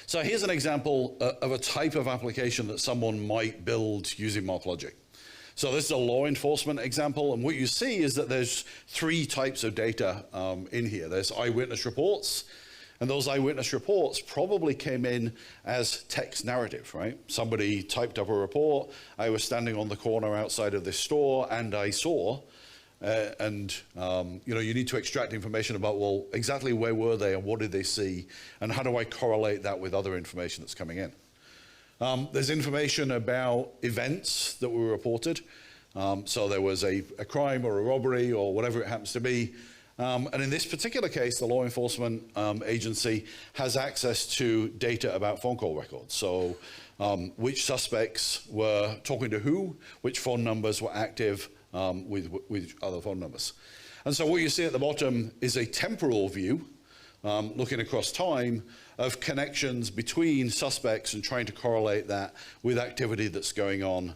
So here's an example of a type of application that someone might build using MarLogic. So this is a law enforcement example, and what you see is that there's three types of data in here. There's eyewitness reports, and those eyewitness reports probably came in as text narrative, right? Somebody typed up a report, I was standing on the corner outside of this store, and I saw, you need to extract information about, well, exactly where were they, and what did they see, and how do I correlate that with other information that's coming in? There's information about events that were reported. So there was a crime or a robbery or whatever it happens to be. And in this particular case, the law enforcement agency has access to data about phone call records. So which suspects were talking to who, which phone numbers were active with other phone numbers. And so what you see at the bottom is a temporal view, looking across time, of connections between suspects and trying to correlate that with activity that's going on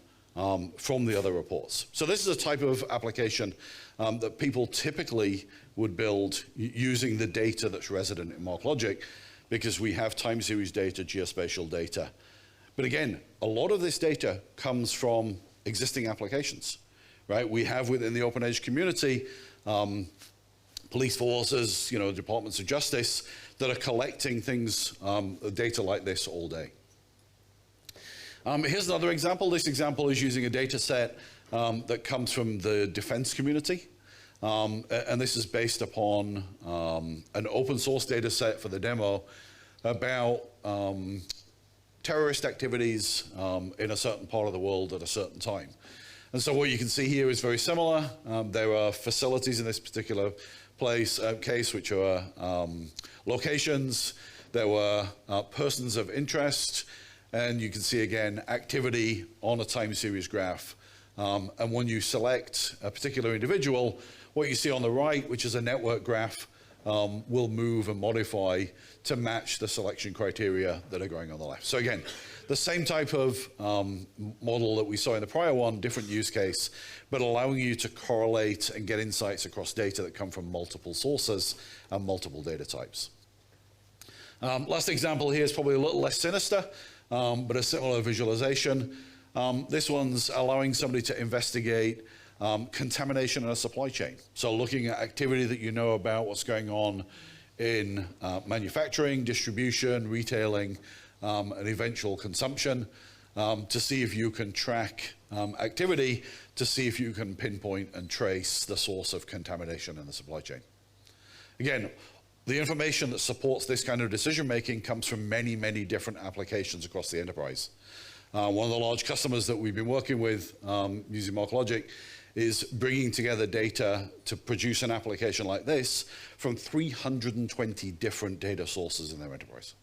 from the other reports. So this is a type of application that people typically would build using the data that's resident in MarLogic, because we have time series data, geospatial data. But again, a lot of this data comes from existing applications, right? We have within the OpenEdge community police forces, departments of justice that are collecting things, data like this all day. Here's another example. This example is using a data set that comes from the defense community. And this is based upon an open source data set for the demo about terrorist activities in a certain part of the world at a certain time. And so what you can see here is very similar. There are facilities in this particular case, which are locations. There were persons of interest, and you can see again activity on a time series graph. And when you select a particular individual, what you see on the right, which is a network graph, will move and modify to match the selection criteria that are going on the left. So again, the same type of model that we saw in the prior one, different use case, but allowing you to correlate and get insights across data that come from multiple sources and multiple data types. Last example here is probably a little less sinister, but a similar visualization. This one's allowing somebody to investigate contamination in a supply chain. So looking at activity that you know about what's going on in manufacturing, distribution, retailing, and eventual consumption, to see if you can track activity, to see if you can pinpoint and trace the source of contamination in the supply chain. Again, the information that supports this kind of decision making comes from many, many different applications across the enterprise. One of the large customers that we've been working with using MarkLogic is bringing together data to produce an application like this from 320 different data sources in their enterprise.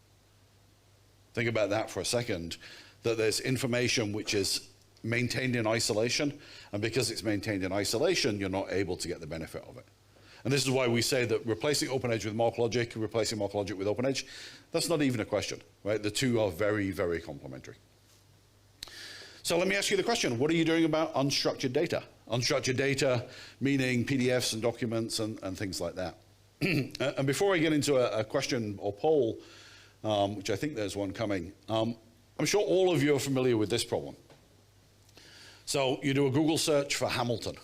Think about that for a second, that there's information which is maintained in isolation, and because it's maintained in isolation, you're not able to get the benefit of it. And this is why we say that replacing OpenEdge with MarkLogic, replacing MarkLogic with OpenEdge, that's not even a question, right? The two are very, very complementary. So let me ask you the question, what are you doing about unstructured data? Unstructured data meaning PDFs and documents and things like that. And before I get into a question or poll, which I think there's one coming, I'm sure all of you are familiar with this problem. So you do a Google search for Hamilton.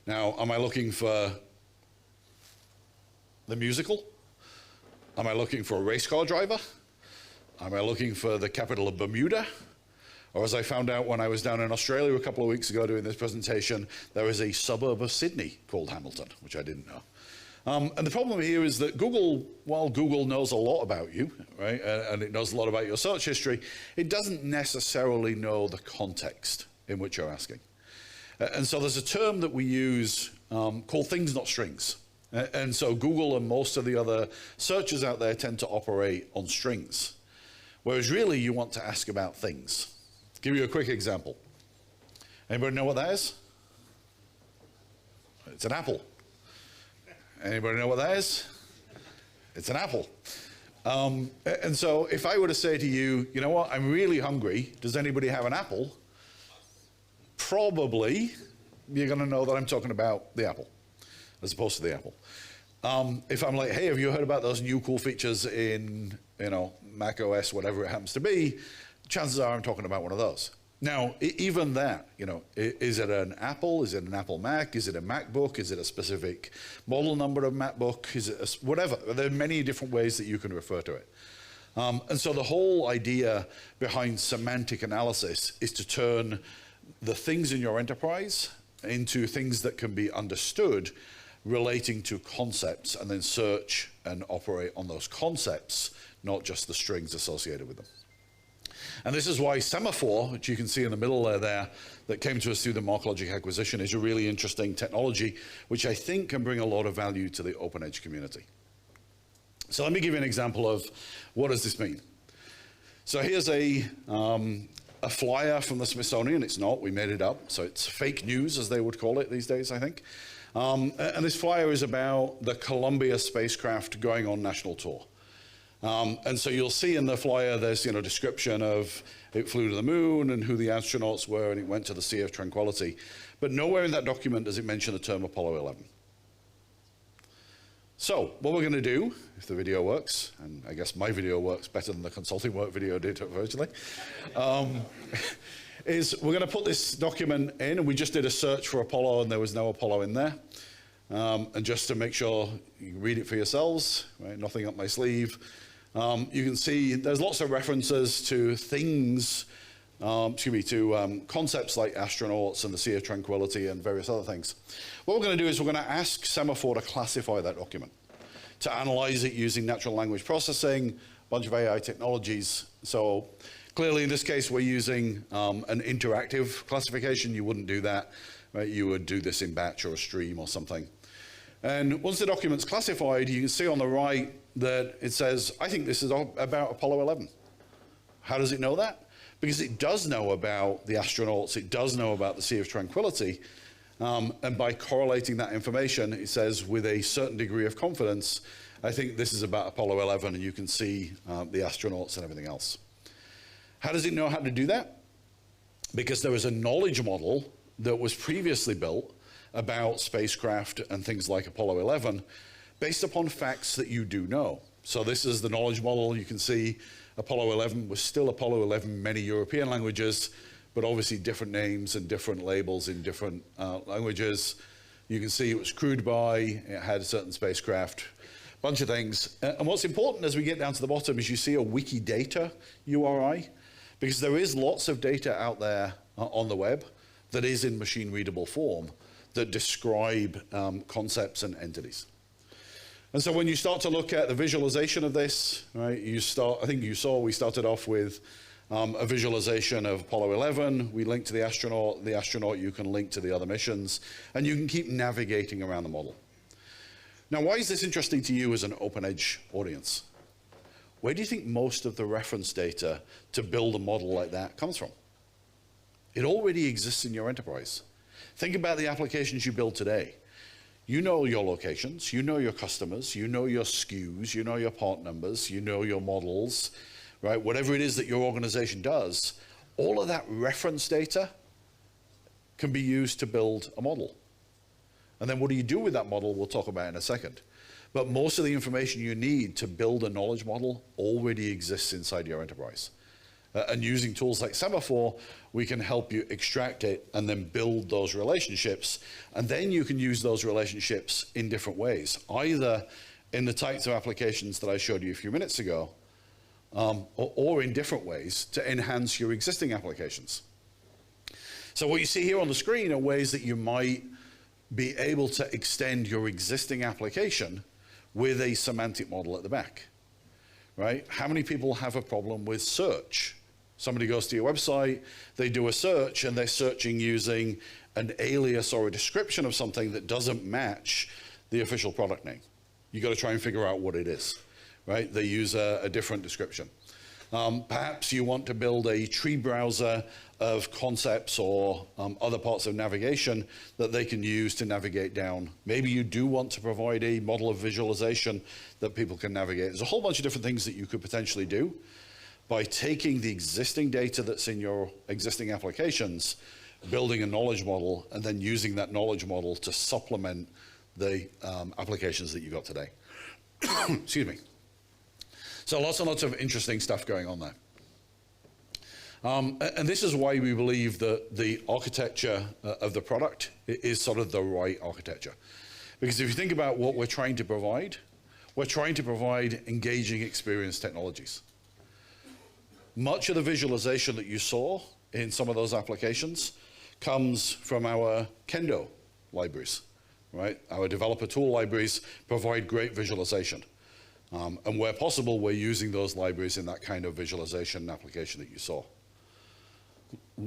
Now, am I looking for the musical? Am I looking for a race car driver? Am I looking for the capital of Bermuda? Or as I found out when I was down in Australia a couple of weeks ago doing this presentation, there is a suburb of Sydney called Hamilton, which I didn't know. And the problem here is that Google, while Google knows a lot about you, right, and it knows a lot about your search history, it doesn't necessarily know the context in which you're asking. And so there's a term that we use called things, not strings. And so Google and most of the other searches out there tend to operate on strings, whereas really you want to ask about things. Give you a quick example. Anybody know what that is? It's an apple. Anybody know what that is? It's an apple. And so if I were to say to you, you know what, I'm really hungry, does anybody have an apple? Probably you're going to know that I'm talking about the apple as opposed to the apple. If I'm like, hey, have you heard about those new cool features in, Mac OS, whatever it happens to be, chances are I'm talking about one of those. Now, even that, is it an Apple? Is it an Apple Mac? Is it a MacBook? Is it a specific model number of MacBook? Is it whatever? There are many different ways that you can refer to it. And so the whole idea behind semantic analysis is to turn the things in your enterprise into things that can be understood relating to concepts, and then search and operate on those concepts, not just the strings associated with them. And this is why Semaphore, which you can see in the middle there, that came to us through the MarkLogic acquisition, is a really interesting technology, which I think can bring a lot of value to the OpenEdge community. So let me give you an example of what does this mean. So here's a flyer from the Smithsonian. It's not, we made it up. So it's fake news, as they would call it these days, I think. And this flyer is about the Columbia spacecraft going on national tour. And so you'll see in the flyer, there's a description of it flew to the moon and who the astronauts were, and it went to the Sea of Tranquility. But nowhere in that document does it mention the term Apollo 11. So what we're going to do, if the video works, and I guess my video works better than the consulting work video did virtually, is we're going to put this document in, and we just did a search for Apollo, and there was no Apollo in there. And just to make sure you can read it for yourselves, right, nothing up my sleeve. You can see there's lots of references to things, to concepts like astronauts and the Sea of Tranquility and various other things. What we're going to do is we're going to ask Semaphore to classify that document, to analyze it using natural language processing, a bunch of AI technologies. So clearly in this case, we're using an interactive classification. You wouldn't do that, right? You would do this in batch or a stream or something. And once the document's classified, you can see on the right that it says, I think this is about Apollo 11. How does it know that? Because it does know about the astronauts, it does know about the Sea of Tranquility, and by correlating that information, it says with a certain degree of confidence, I think this is about Apollo 11, and you can see the astronauts and everything else. How does it know how to do that? Because there was a knowledge model that was previously built about spacecraft and things like Apollo 11 based upon facts that you do know. So this is the knowledge model. You can see Apollo 11 was still Apollo 11 in many European languages, but obviously different names and different labels in different languages. You can see it was crewed by, it had a certain spacecraft, bunch of things. And what's important as we get down to the bottom is you see a Wikidata URI, because there is lots of data out there on the web that is in machine readable form that describe concepts and entities. And so when you start to look at the visualization of this, right, I think you saw we started off with a visualization of Apollo 11. We linked to the astronaut. The astronaut, you can link to the other missions, and you can keep navigating around the model. Now, why is this interesting to you as an open edge audience? Where do you think most of the reference data to build a model like that comes from? It already exists in your enterprise. Think about the applications you build today. You know your locations, you know your customers, you know your SKUs, you know your part numbers, you know your models, right? Whatever it is that your organization does, all of that reference data can be used to build a model. And then what do you do with that model, we'll talk about in a second. But most of the information you need to build a knowledge model already exists inside your enterprise. And using tools like Semaphore, we can help you extract it and then build those relationships. And then you can use those relationships in different ways, either in the types of applications that I showed you a few minutes ago, or in different ways to enhance your existing applications. So what you see here on the screen are ways that you might be able to extend your existing application with a semantic model at the back, right? How many people have a problem with search? Somebody goes to your website, they do a search, and they're searching using an alias or a description of something that doesn't match the official product name. You got to try and figure out what it is, right? They use a different description. Perhaps you want to build a tree browser of concepts or other parts of navigation that they can use to navigate down. Maybe you do want to provide a model of visualization that people can navigate. There's a whole bunch of different things that you could potentially do by taking the existing data that's in your existing applications, building a knowledge model, and then using that knowledge model to supplement the applications that you got today. Excuse me. So lots and lots of interesting stuff going on there. And this is why we believe that the architecture of the product is sort of the right architecture. Because if you think about what we're trying to provide, we're trying to provide engaging experience technologies. Much of the visualization that you saw in some of those applications comes from our Kendo libraries, right? Our developer tool libraries provide great visualization. And where possible, we're using those libraries in that kind of visualization application that you saw.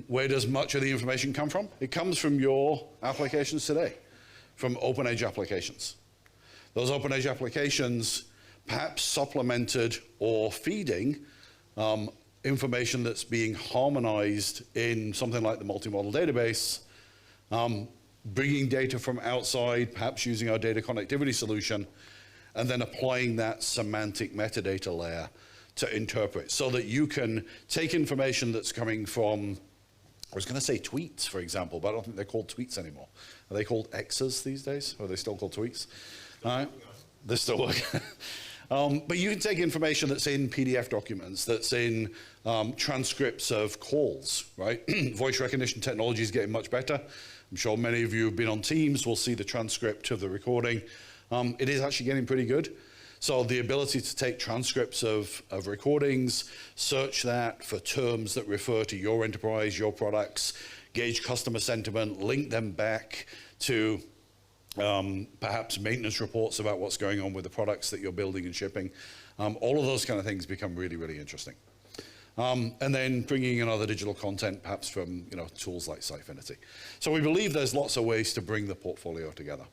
Where does much of the information come from? It comes from your applications today, from open edge applications. Those open edge applications perhaps supplemented or feeding information that's being harmonized in something like the multi-model database, bringing data from outside, perhaps using our data connectivity solution, and then applying that semantic metadata layer to interpret so that you can take information that's coming from, I was going to say tweets, for example, but I don't think they're called tweets anymore. Are they called X's these days? Or are they still called tweets? All right. They're still working. But you can take information that's in PDF documents, that's in transcripts of calls, right? Voice recognition technology is getting much better. I'm sure many of you have been on Teams will see the transcript of the recording. It is actually getting pretty good. So the ability to take transcripts of recordings, search that for terms that refer to your enterprise, your products, gauge customer sentiment, link them back to perhaps maintenance reports about what's going on with the products that you're building and shipping. All of those kind of things become really, really interesting. And then bringing in other digital content, perhaps from tools like Sitefinity. So we believe there's lots of ways to bring the portfolio together.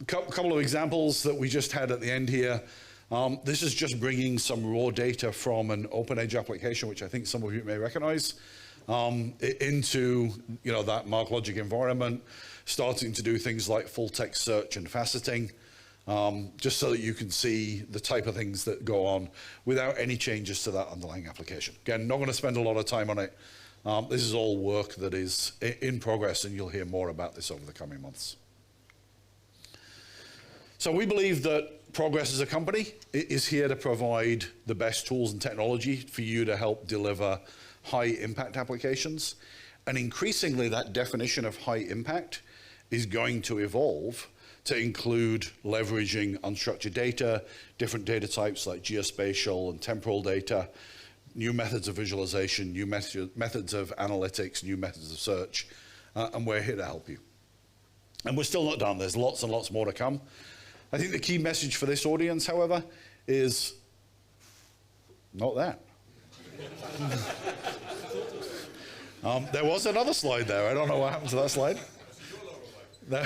Couple of examples that we just had at the end here. This is just bringing some raw data from an open edge application, which I think some of you may recognize, into that MarkLogic environment, starting to do things like full text search and faceting, just so that you can see the type of things that go on without any changes to that underlying application. Again, not going to spend a lot of time on it. This is all work that is in progress, and you'll hear more about this over the coming months. So we believe that Progress as a company is here to provide the best tools and technology for you to help deliver high impact applications. And increasingly that definition of high impact is going to evolve to include leveraging unstructured data, different data types like geospatial and temporal data, new methods of visualization, new methods of analytics, new methods of search, and we're here to help you. And we're still not done. There's lots and lots more to come. I think the key message for this audience, however, is not that. There was another slide there. I don't know what happened to that slide. But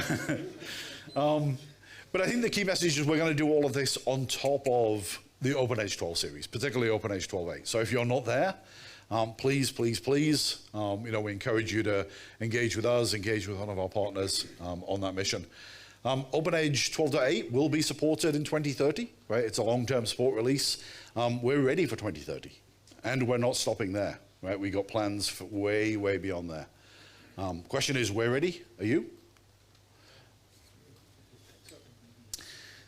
I think the key message is we're going to do all of this on top of the OpenEdge 12 series, particularly OpenEdge 12.8. So if you're not there, please, please, please, we encourage you to engage with us, engage with one of our partners on that mission. OpenEdge 12.8 will be supported in 2030, right? It's a long-term support release. We're ready for 2030, and we're not stopping there, right? We got plans for way, way beyond there. Question is, we're ready? Are you?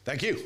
Thank you.